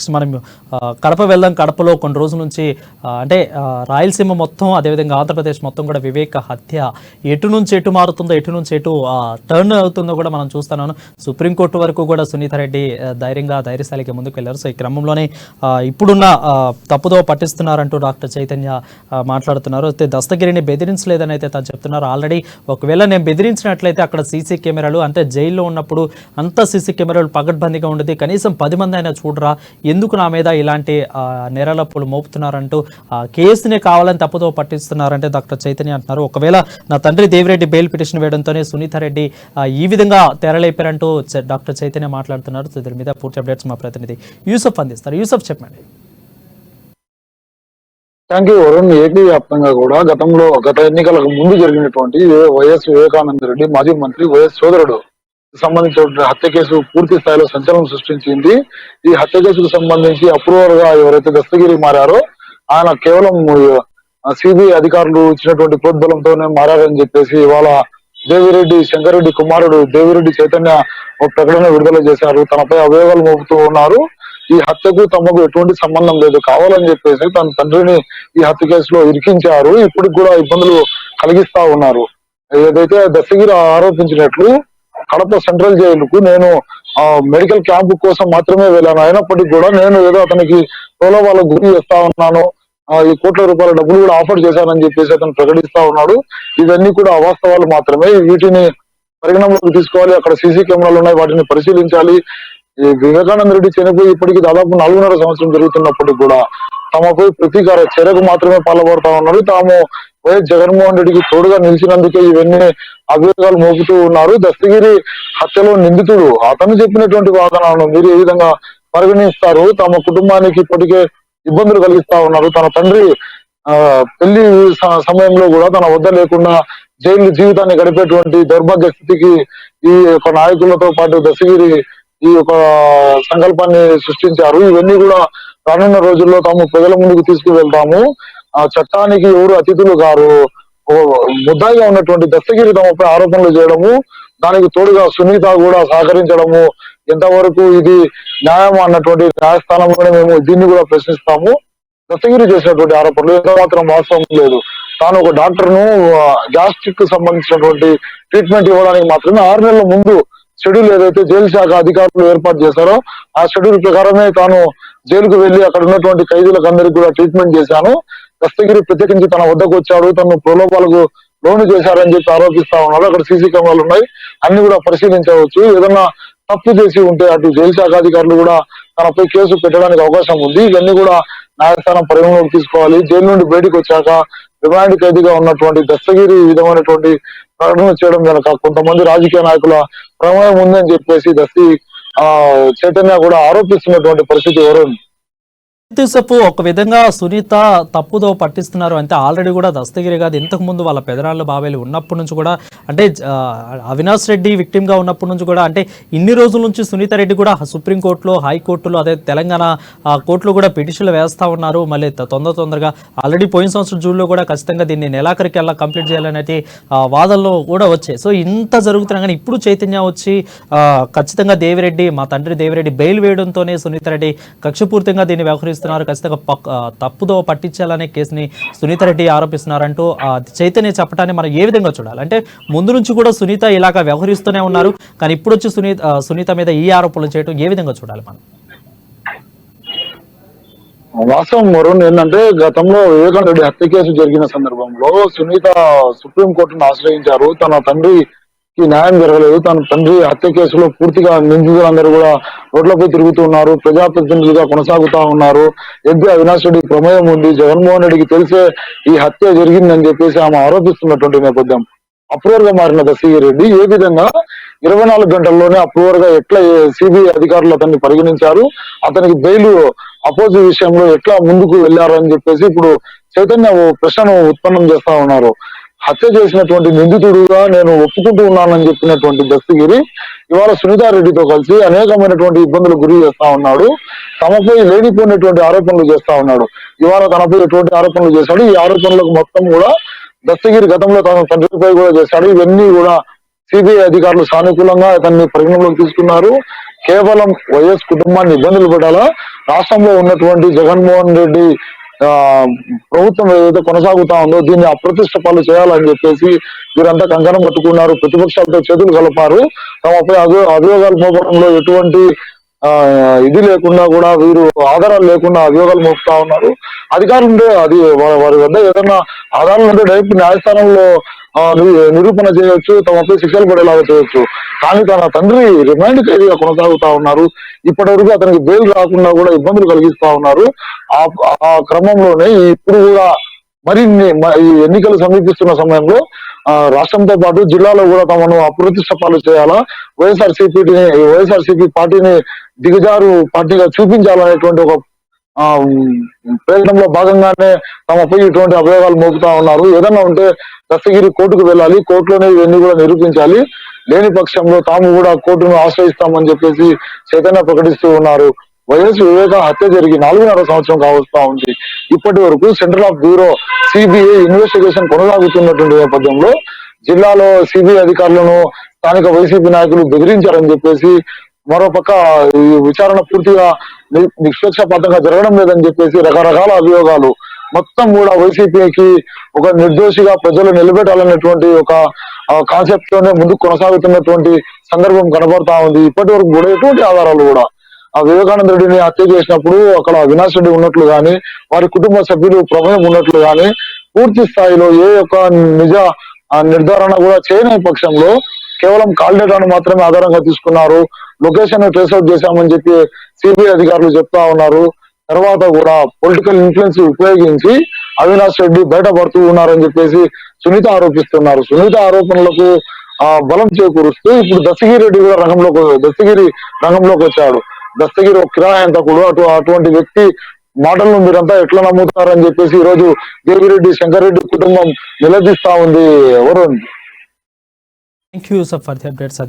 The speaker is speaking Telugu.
మనం కడప వెళ్దాం. కడపలో కొన్ని రోజుల నుంచి అంటే రాయలసీమ మొత్తం అదేవిధంగా ఆంధ్రప్రదేశ్ మొత్తం కూడా వివేక హత్య ఎటు నుంచి ఎటు మారుతుందో, ఎటు నుంచి ఎటు టర్న్ అవుతుందో కూడా మనం చూస్తున్నాను. సుప్రీంకోర్టు వరకు కూడా సునీతారెడ్డి ధైర్యశాలికి ముందుకు వెళ్ళారు. సో ఈ క్రమంలోనే ఇప్పుడున్న తప్పుదో పట్టిస్తున్నారంటూ డాక్టర్ చైతన్య మాట్లాడుతున్నారు. అయితే దస్తగిరిని బెదిరించలేదని అయితే తను చెప్తున్నారు. ఆల్రెడీ ఒకవేళ నేను బెదిరించినట్లయితే అక్కడ సీసీ కెమెరాలు, అంటే జైల్లో ఉన్నప్పుడు అంతా సీసీ కెమెరాలు పగడ్బందీగా ఉండేది, కనీసం 10 మంది అయినా చూడరా, ఎందుకు నా మీద ఇలాంటి నేరాలప్పులు మోపుతున్నారంటూ కేసునే కావాలని తప్పుదో పట్టిస్తున్నారంటే డాక్టర్ చైతన్య అంటున్నారు. ఒకవేళ నా తండ్రి దేవిరెడ్డి బెయిల్ పిటిషన్ వేయడంతోనే సునీతారెడ్డి ఈ విధంగా తెరలేపారంటూ డాక్టర్ చైతన్య మాట్లాడుతున్నారు. సో దీని మీద పూర్తి అప్డేట్స్ మా ప్రతినిధి యూసఫ్ అందిస్తారు. యూసఫ్ చెప్పండి. Thank you Varun. ఏపీ వ్యాప్తంగా కూడా గత ఎన్నికలకు ముందు జరిగినటువంటి వైఎస్ వివేకానంద రెడ్డి మాజీ మంత్రి వైఎస్ సోదరుడు సంబంధించిన హత్య కేసు పూర్తి స్థాయిలో సంచలనం సృష్టించింది. ఈ హత్య కేసుకు సంబంధించి అప్రూవర్ గా ఎవరైతే దస్తగిరి మారారో ఆయన కేవలం సిబిఐ అధికారులు ఇచ్చినటువంటి ప్రోద్బలంతోనే మారారని చెప్పేసి ఇవాళ దేవిరెడ్డి శంకరెడ్డి కుమారుడు దేవిరెడ్డి చైతన్య ఒక ప్రకటన విడుదల చేశారు. తనపై అభియోగాలు మోపుతూ ఉన్నారు. ఈ హత్యకు తమకు ఎటువంటి సంబంధం లేదు, కావాలని చెప్పేసి తన తండ్రిని ఈ హత్య కేసులో ఇరికించారు. ఇప్పటికి కూడా ఇబ్బందులు కలిగిస్తా ఉన్నారు. ఏదైతే దస్తగిరి ఆరోపించినట్లు కడప సెంట్రల్ జైలుకు నేను మెడికల్ క్యాంపు కోసం మాత్రమే వెళ్ళాను, అయినప్పటికీ కూడా నేను ఏదో అతనికి ప్రలోభాలకు గురి చేస్తా ఉన్నాను, ఈ కోట్ల రూపాయల డబ్బులు కూడా ఆఫర్ చేశానని చెప్పేసి అతను ప్రకటిస్తా ఉన్నాడు. ఇవన్నీ కూడా అవాస్తవాలు మాత్రమే. వీటిని పరిగణనలోకి తీసుకోవాలి. అక్కడ సీసీ కెమెరాలు ఉన్నాయి, వాటిని పరిశీలించాలి. ఈ వివేకానంద రెడ్డి చనిపోయి ఇప్పటికి దాదాపు 4.5 సంవత్సరం జరుగుతున్నప్పటికీ కూడా తమపై ప్రతీకార చర్యకు మాత్రమే పాల్పడతా ఉన్నారు. తాము వైఎస్ జగన్మోహన్ రెడ్డికి తోడుగా నిలిచినందుకే ఇవన్నీ అభియోగాలు మోపుతూ ఉన్నారు. దస్తగిరి హత్యలో నిందితుడు అతను చెప్పినటువంటి వాదనలను మీరు ఏ విధంగా పరిగణిస్తారు? తమ కుటుంబానికి ఇప్పటికే ఇబ్బందులు కలిగిస్తా ఉన్నారు. తన తండ్రి పెళ్లి సమయంలో కూడా తన వద్ద లేకుండా జైలు జీవితాన్ని గడిపేటువంటి దౌర్భాగ్య స్థితికి ఈ యొక్క నాయకులతో పాటు దస్తగిరి ఈ యొక్క సంకల్పాన్ని సృష్టించారు. ఇవన్నీ కూడా రానున్న రోజుల్లో తాము ప్రజల ముందుకు తీసుకువెళ్తాము. ఆ చట్టానికి ఎవరు అతిథులు గారు. ముద్దాయిగా ఉన్నటువంటి దస్తగిరి తమపై ఆరోపణలు చేయడము, దానికి తోడుగా సునీత కూడా సహకరించడము ఎంతవరకు ఇది న్యాయం అన్నటువంటి న్యాయస్థానంలోనే మేము దీన్ని కూడా ప్రశ్నిస్తాము. దస్తగిరి చేసినటువంటి ఆరోపణలు ఎంత మాత్రం వాస్తవం లేదు. తాను ఒక డాక్టర్ ను గ్యాస్ట్రిక్ సంబంధించినటువంటి ట్రీట్మెంట్ ఇవ్వడానికి మాత్రమే 6 నెలల ముందు షెడ్యూల్ ఏదైతే జైలు శాఖ అధికారులు ఏర్పాటు చేశారో ఆ షెడ్యూల్ ప్రకారమే తాను జైలుకు వెళ్లి అక్కడ ఉన్నటువంటి ఖైదీలకు అందరికి కూడా ట్రీట్మెంట్ చేశాను. దస్తగిరి ప్రత్యేకించి తన వద్దకు వచ్చాడు, తను ప్రలోభాలకు లోను చేశారని చెప్పి ఆరోపిస్తా ఉన్నాడు. అక్కడ సీసీ కెమెరాలు ఉన్నాయి, అన్ని కూడా పరిశీలించవచ్చు. ఏదన్నా తప్పు చేసి ఉంటే అటు జైలు శాఖ అధికారులు కూడా తనపై కేసు పెట్టడానికి అవకాశం ఉంది. ఇవన్నీ కూడా న్యాయస్థానం పరిగణలోకి తీసుకోవాలి. జైలు నుండి బయటకు వచ్చాక రిమాండ్ ఖైదీగా ఉన్నటువంటి దస్తగిరి ఈ విధమైనటువంటి ప్రకటన చేయడం వెనక కొంతమంది రాజకీయ నాయకుల ప్రమేయం ఉందని చెప్పేసి చైతన్య కూడా ఆరోపిస్తున్నటువంటి పరిస్థితి ఎవరైంది. ఒక విధంగా సునీత తప్పుదో పట్టిస్తున్నారు అంటే ఆల్రెడీ కూడా దస్తగిరి కాదు, ఇంతకు ముందు వాళ్ళ పెదరాళ్ళు బావేలు ఉన్నప్పటి నుంచి కూడా, అంటే అవినాష్ రెడ్డి విక్టిమ్ గా ఉన్నప్పటి నుంచి కూడా, అంటే ఇన్ని రోజుల నుంచి సునీత రెడ్డి కూడా సుప్రీంకోర్టులో, హైకోర్టులో, అదే తెలంగాణ కోర్టులో కూడా పిటిషన్లు వేస్తా ఉన్నారు. మళ్ళీ తొందరగా ఆల్రెడీ పోయిన సంవత్సరం జూన్లో కూడా ఖచ్చితంగా దీన్ని నెలాఖరికి ఎలా కంప్లీట్ చేయాలనేది వాదనలో కూడా వచ్చాయి. సో ఇంత జరుగుతున్నా కానీ ఇప్పుడు చైతన్య వచ్చి ఖచ్చితంగా మా తండ్రి దేవిరెడ్డి బెయిల్ వేయడంతోనే సునీత రెడ్డి కక్షపూర్తిగా దీన్ని వ్యవహరిస్తున్నారు, ఖచ్చితంగా తప్పుదో పట్టించాలనే కేసుని సునీతారెడ్డి ఆరోపిస్తున్నారంటూ చైతన్య చెప్పడాన్ని మనం ఏ విధంగా చూడాలి? అంటే ముందు నుంచి కూడా సునీత ఇలాగా వ్యవహరిస్తూనే ఉన్నారు, కానీ ఇప్పుడు వచ్చి సునీత మీద ఈ ఆరోపణలు చేయడం ఏ విధంగా చూడాలి మనం? వాస్తవం వరుణ్ ఏంటంటే గతంలో వివేకానంద రెడ్డి హత్య కేసు జరిగిన సందర్భంలో సునీత సుప్రీంకోర్టును ఆశ్రయించారు. తన తండ్రి న్యాయం జరగలేదు. తన తండ్రి హత్య కేసులో పూర్తిగా నిందితులందరూ కూడా రోడ్లపై తిరుగుతున్నారు, ప్రజాప్రతినిధులుగా కొనసాగుతా ఉన్నారు. ఎంపీ అవినాష్ రెడ్డి ప్రమేయం ఉంది, జగన్మోహన్ రెడ్డికి తెలిసే ఈ హత్య జరిగిందని చెప్పేసి ఆమె ఆరోపిస్తున్నటువంటి నేపథ్యం. అప్రూవర్ గా మారిన దస్తగిరి రెడ్డి ఏ విధంగా 24 గంటల్లోనే అప్రూవర్ గా ఎట్లా సిబిఐ అధికారులు అతన్ని పరిగణించారు, అతనికి బెయిల్ అపోజ్ విషయంలో ఎట్లా ముందుకు వెళ్లారు అని చెప్పేసి ఇప్పుడు చైతన్య ప్రశ్నను ఉత్పన్నం చేస్తా ఉన్నారు. హత్య చేసినటువంటి నిందితుడుగా నేను ఒప్పుకుంటూ ఉన్నానని చెప్పినటువంటి దస్తగిరి ఇవాళ సునీతారెడ్డితో కలిసి అనేకమైనటువంటి ఇబ్బందులకు గురి చేస్తా ఉన్నాడు. తమపై లేనిపోయినటువంటి ఆరోపణలు చేస్తా ఉన్నాడు. ఇవాళ తనపై ఎటువంటి ఆరోపణలు చేశాడు, ఈ ఆరోపణలకు మొత్తం కూడా దస్తగిరి గతంలో తన తండ్రిపై కూడా చేశాడు. ఇవన్నీ కూడా సిబిఐ అధికారులు సానుకూలంగా అతన్ని పరిగణలోకి తీసుకున్నారు. కేవలం వైఎస్ కుటుంబాన్ని ఇబ్బందులు పెట్టాలా, రాష్ట్రంలో ఉన్నటువంటి జగన్మోహన్ రెడ్డి ఆ ప్రభుత్వం ఏదైతే కొనసాగుతా ఉందో దీన్ని అప్రతిష్ట పాలు చేయాలని చెప్పేసి వీరంతా కంకణం కట్టుకున్నారు. ప్రతిపక్షాలతో చేతులు కలిపారు. తమపై అభియోగాలు మోపడంలో ఎటువంటి ఇది లేకుండా కూడా వీరు ఆధారాలు లేకుండా అభియోగాలు మోపుతా ఉన్నారు. అధికారులు ఉంటే అది వారి వద్ద ఏదైనా ఆధారాలు ఉంటే డైరెక్ట్ న్యాయస్థానంలో నిరూపణ చేయొచ్చు, తమపై శిక్షలు పడేలాగా చేయొచ్చు. కానీ తన తండ్రి రిమాండ్ ఖైదీగా కొనసాగుతా ఉన్నారు. ఇప్పటి వరకు అతనికి బెయిల్ రాకుండా కూడా ఇబ్బందులు కలిగిస్తా ఉన్నారు. ఆ క్రమంలోనే ఇప్పుడు కూడా మరిన్ని ఈ ఎన్నికలు సమీపిస్తున్న సమయంలో రాష్ట్రంతో పాటు జిల్లాలో కూడా తమను అప్రతిష్ట పాలు చేయాలా, వైఎస్ఆర్సీపీ పార్టీని దిగజారు పార్టీగా చూపించాలనేటువంటి ఒక ప్రయత్నంలో భాగంగానే తమపై ఇటువంటి అభియోగాలు మోపుతా ఉన్నారు. ఏదన్నా ఉంటే దస్తగిరి కోర్టుకు వెళ్ళాలి, కోర్టులోనే ఇవన్నీ కూడా నిరూపించాలి, లేని పక్షంలో తాము కూడా కోర్టును ఆశ్రయిస్తామని చెప్పేసి చైతన్య ప్రకటిస్తూ ఉన్నారు. వైఎస్ వివేక హత్య జరిగి 4.5 సంవత్సరం కావస్తా ఉంది. ఇప్పటి వరకు central of bureau CBI investigation కొనసాగుతున్నటువంటి నేపథ్యంలో జిల్లాలో సిబిఐ అధికారులను స్థానిక వైసీపీ నాయకులు బెదిరించారని చెప్పేసి, మరోపక్క ఈ విచారణ పూర్తిగా నిష్పక్షపాతంగా జరగడం లేదని చెప్పేసి రకరకాల అభియోగాలు మొత్తం కూడా వైసీపీకి ఒక నిర్దోషిగా ప్రజలు నిలబెట్టాలనేటువంటి ఒక కాన్సెప్ట్ తోనే ముందుకు కొనసాగుతున్నటువంటి సందర్భం కనబడతా ఉంది. ఇప్పటి వరకు కూడా ఎటువంటి ఆధారాలు కూడా ఆ వివేకానంద రెడ్డిని హత్య చేసినప్పుడు అక్కడ అవినాష్ రెడ్డి ఉన్నట్లు గాని, వారి కుటుంబ సభ్యులు ప్రమేయం ఉన్నట్లు గాని పూర్తి స్థాయిలో ఏ యొక్క నిజ నిర్ధారణ కూడా చేయని పక్షంలో కేవలం కాల్ డేటాను మాత్రమే ఆధారంగా తీసుకున్నారు. లొకేషన్ ట్రేస్ అవుట్ చేశామని చెప్పి సిబిఐ అధికారులు చెప్తా ఉన్నారు. తర్వాత కూడా పొలిటికల్ ఇన్ఫ్లుయెన్స్ ఉపయోగించి అవినాష్ రెడ్డి బయటపడుతూ ఉన్నారని చెప్పేసి సునీత ఆరోపిస్తున్నారు. సునీత ఆరోపణలకు బలం చేకూరుస్తూ ఇప్పుడు దస్తగిరి రెడ్డి కూడా రంగంలోకి వచ్చాడు. దస్తగిరి ఒక కిరాయంతకుడు, అటువంటి వ్యక్తి మాటలను మీరంతా ఎట్లా నమ్ముతారని చెప్పేసి ఈ రోజు దేవిరెడ్డి శంకర్ రెడ్డి కుటుంబం నిలదీస్తా ఉంది. ఎవరు thank you for the updates.